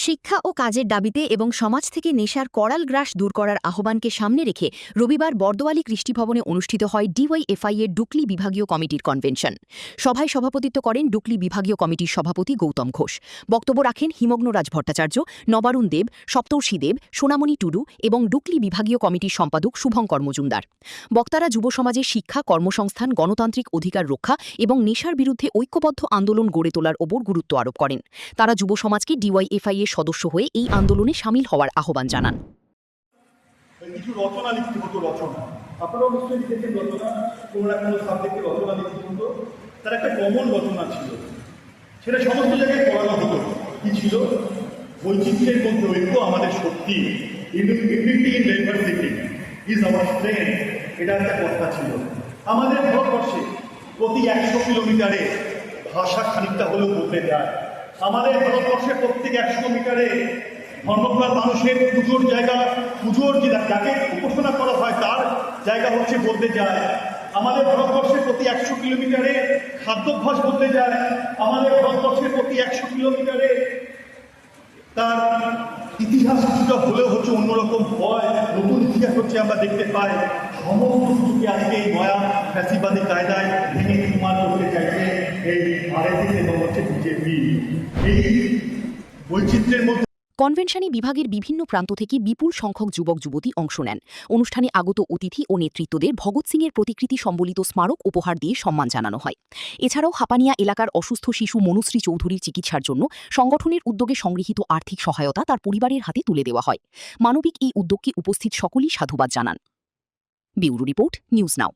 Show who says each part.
Speaker 1: শিক্ষা ও কাজের দাবিতে এবং সমাজ থেকে নেশার করাল গ্রাস দূর করার আহ্বানকে সামনে রেখে রবিবার বর্দোয়ালি কৃষ্টিভবনে অনুষ্ঠিত হয় ডিওয়াইএফআই এর ডুকলি বিভাগীয় কমিটির কনভেনশন। সভায় সভাপতিত্ব করেন ডুকলি বিভাগীয় কমিটির সভাপতি গৌতম ঘোষ। বক্তব্য রাখেন হিমগ্নরাজ ভট্টাচার্য, নবারুণ দেব, সপ্তর্ষি দেব, সোনামণি টুডু এবং ডুকলি বিভাগীয় কমিটির সম্পাদক শুভঙ্কর মজুমদার। বক্তারা যুব সমাজে শিক্ষা, কর্মসংস্থান, গণতান্ত্রিক অধিকার রক্ষা এবং নেশার বিরুদ্ধে ঐক্যবদ্ধ আন্দোলন গড়ে তোলার ওপর গুরুত্ব আরোপ করেন। তারা যুব সমাজকে ডিওয়াইএফআই এর সদস্য হয়ে এই আন্দোলনে সামিল হওয়ার আহ্বান জানান।
Speaker 2: কিছু রচনা লিখতে হতো, রচনা আপনারাও নিশ্চয়ই লিখেছেন, রচনা কোনো না কোনো সাবজেক্টে রচনা লিখতে হতো। তার একটা কমন রচনা ছিল, সেটা সমস্ত জায়গায় পড়ানো হতো। কি ছিল? বৈচিত্র্যের মধ্যে ঐক্য আমাদের শক্তি, unity in diversity is our strength, এটা একটা কথা ছিল। আমাদের ভারতবর্ষে প্রতি 100 কিলোমিটারে ভাষা খানিকটা হলেও বদলে যায়। আমাদের ভারতবর্ষে প্রত্যেক 100 মিটারে ধর্মপ্রাণ মানুষের পুজোর জায়গা, পুজোর যে যাকে উপাসনা করা হয় তার জায়গা হচ্ছে বদলে যায়। আমাদের ভারতবর্ষের প্রতি 100 কিলোমিটারে খাদ্যাভ্যাস বদলে যায়। আমাদের ভারতবর্ষের প্রতি 100 কিলোমিটারে তার ইতিহাস কিছুটা হলেও হচ্ছে অন্যরকম হয়, নতুন ইতিহাস হচ্ছে আমরা দেখতে পাই। সমস্ত কিছুকে আজকে এই নয়া ফ্যাসিবাদী কায়দায় ভেঙে নির্মাণ করতে চাইছে এই আরএসএস এবং হচ্ছে বিজেপি। এই বৈচিত্র্যের মধ্যে
Speaker 1: কনভেনশনে বিভাগের বিভিন্ন প্রান্ত থেকে বিপুল সংখ্যক যুবক যুবতী অংশ নেন। অনুষ্ঠানে আগত অতিথি ও নেতৃত্বদের ভগৎ সিংয়ের প্রতিকৃতি সম্বলিত স্মারক উপহার দিয়ে সম্মান জানানো হয়। এছাড়াও হাপানিয়া এলাকার অসুস্থ শিশু মনুশ্রী চৌধুরীর চিকিৎসার জন্য সংগঠনের উদ্যোগে সংগৃহীত আর্থিক সহায়তা তার পরিবারের হাতে তুলে দেওয়া হয়। মানবিক এই উদ্যোগকে উপস্থিত সকলেই সাধুবাদ জানান। Bureau report, news now.